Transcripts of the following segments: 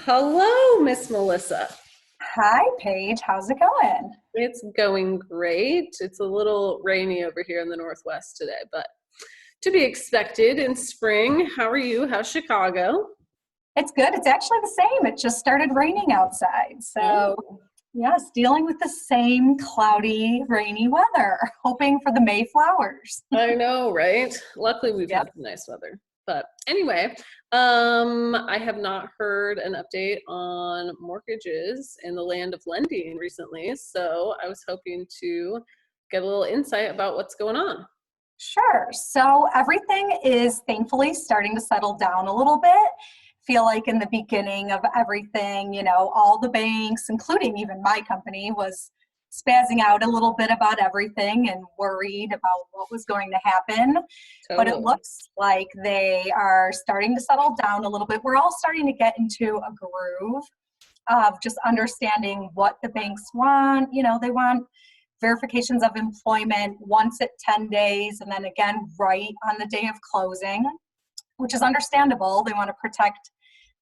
Hello, Miss Melissa. Hi, Paige. How's it going? It's going great. It's a little rainy over here in the Northwest today, but to be expected in spring. How are you? How's Chicago? It's good. It's actually the same. It just started raining outside. So, Oh, yes, dealing with the same cloudy, rainy weather, hoping for the May flowers. I know, right? Luckily, we've Yep. had some nice weather. But anyway, I have not heard an update on mortgages in the land of lending recently, so I was hoping to get a little insight about what's going on. Sure. So, everything is thankfully starting to settle down a little bit. Feel like in the beginning of everything, all the banks, including even my company, was spazzing out a little bit about everything and worried about what was going to happen. But it Totally. looks like they are starting to settle down a little bit. We're all starting to get into a groove of just understanding what the banks want. They want verifications of employment once at 10 days and then again right on the day of closing, which is understandable. They want to protect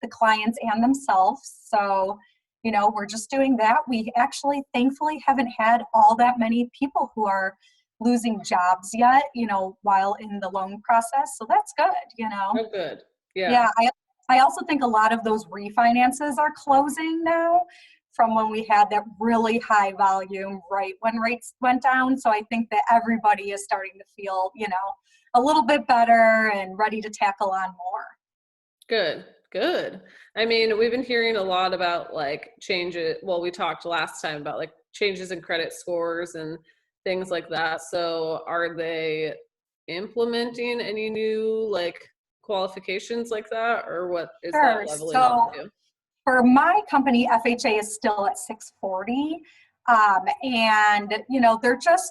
the clients and themselves. So, we're just doing that. We actually, thankfully, haven't had all that many people who are losing jobs yet, while in the loan process. So that's good. Oh, good. Yeah. Yeah, I also think a lot of those refinances are closing now from when we had that really high volume right when rates went down. So I think that everybody is starting to feel, a little bit better and ready to tackle on more. Good, good. I mean, we've been hearing a lot about like changes. Well, we talked last time about like changes in credit scores and things like that. So, are they implementing any new like qualifications like that, or what is that Sure. leveling off So to? for my company, FHA is still at 640. And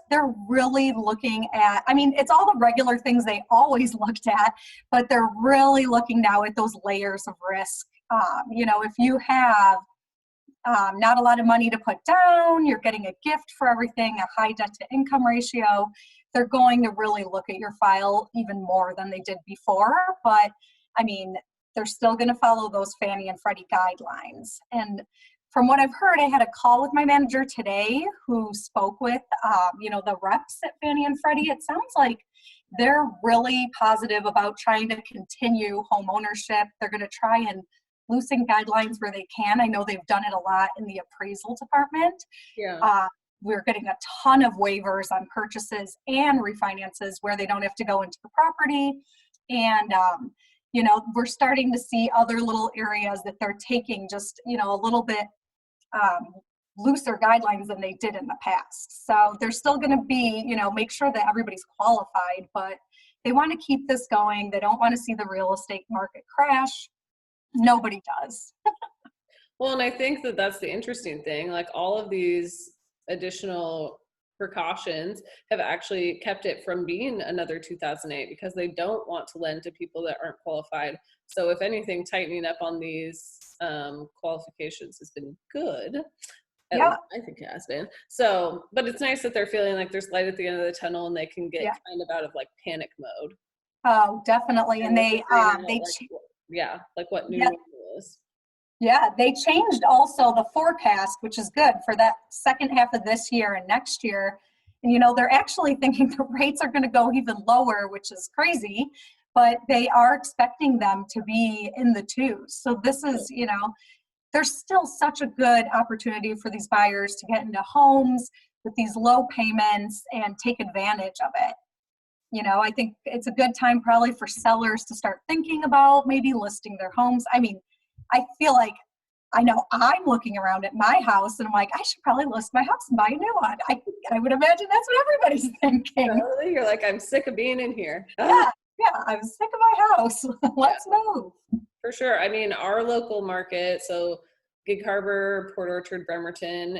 they're really looking at, I mean, it's all the regular things they always looked at, but they're really looking now at those layers of risk. If you have not a lot of money to put down, you're getting a gift for everything, a high debt to income ratio, they're going to really look at your file even more than they did before. But I mean, they're still going to follow those Fannie and Freddie guidelines. And from what I've heard, I had a call with my manager today who spoke with, the reps at Fannie and Freddie. It sounds like they're really positive about trying to continue home ownership. They're going to try and loosen guidelines where they can. I know they've done it a lot in the appraisal department. Yeah. We're getting a ton of waivers on purchases and refinances where they don't have to go into the property. And, we're starting to see other little areas that they're taking just, a little bit looser guidelines than they did in the past. So they're still going to be, make sure that everybody's qualified, but they want to keep this going. They don't want to see the real estate market crash. Nobody does. Well, and I think that that's the interesting thing. Like all of these additional precautions have actually kept it from being another 2008 because they don't want to lend to people that aren't qualified. So if anything, tightening up on these qualifications has been good. At Yeah, least I think it has been. So, but it's nice that they're feeling like there's light at the end of the tunnel and they can get yeah. kind of out of like panic mode. Oh, definitely. And And they're they figuring out they like, yeah, like what new yeah, normal is. yeah, they changed also the forecast, which is good for that second half of this year and next year. And they're actually thinking the rates are going to go even lower, which is crazy, but they are expecting them to be in the twos. So this is, there's still such a good opportunity for these buyers to get into homes with these low payments and take advantage of it. I think it's a good time probably for sellers to start thinking about maybe listing their homes. I mean, I feel like I know I'm looking around at my house and I'm like, I should probably list my house and buy a new one. I would imagine that's what everybody's thinking. Totally. You're like, I'm sick of being in here. Yeah, yeah, I'm sick of my house. Yeah, Let's move. for sure. I mean, our local market, so Gig Harbor, Port Orchard, Bremerton,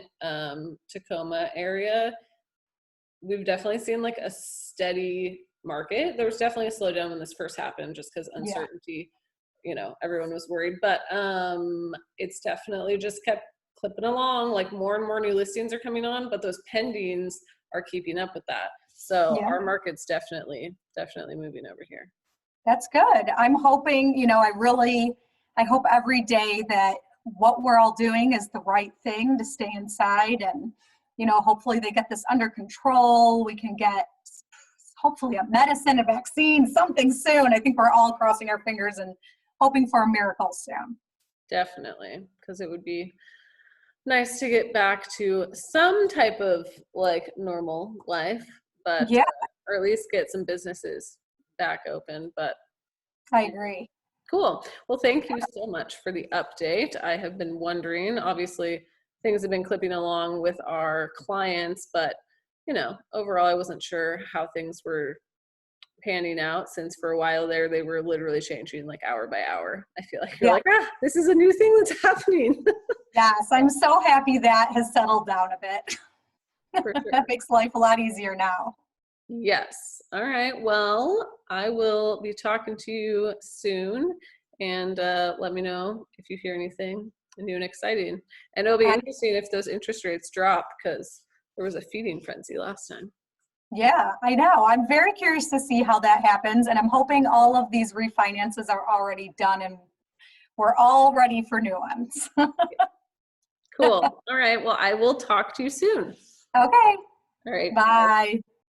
Tacoma area, we've definitely seen like a steady market. There was definitely a slowdown when this first happened just because Yeah, uncertainty, everyone was worried, but it's definitely just kept clipping along. Like more and more new listings are coming on, but those pendings are keeping up with that. So yeah. our market's definitely moving over here. That's good. I'm hoping, I hope every day that what we're all doing is the right thing to stay inside, and, hopefully they get this under control. We can get hopefully a medicine, a vaccine, something soon. I think we're all crossing our fingers and hoping for a miracle soon. Definitely, because it would be nice to get back to some type of like normal life, but Yeah, or at least get some businesses back open. But I agree. cool. Well, thank you so much for the update. I have been wondering, obviously things have been clipping along with our clients, but overall I wasn't sure how things were panning out, since for a while there they were literally changing like hour by hour. I feel like you're Yeah. like, this is a new thing that's happening. Yes, I'm so happy that has settled down a bit. For sure. That makes life a lot easier now. Yes. All right. Well, I will be talking to you soon, and let me know if you hear anything new and exciting. And it'll be interesting if those interest rates drop, because there was a feeding frenzy last time. Yeah, I know. I'm very curious to see how that happens, and I'm hoping all of these refinances are already done and we're all ready for new ones. Cool. All right. Well, I will talk to you soon. Okay. All right. Bye.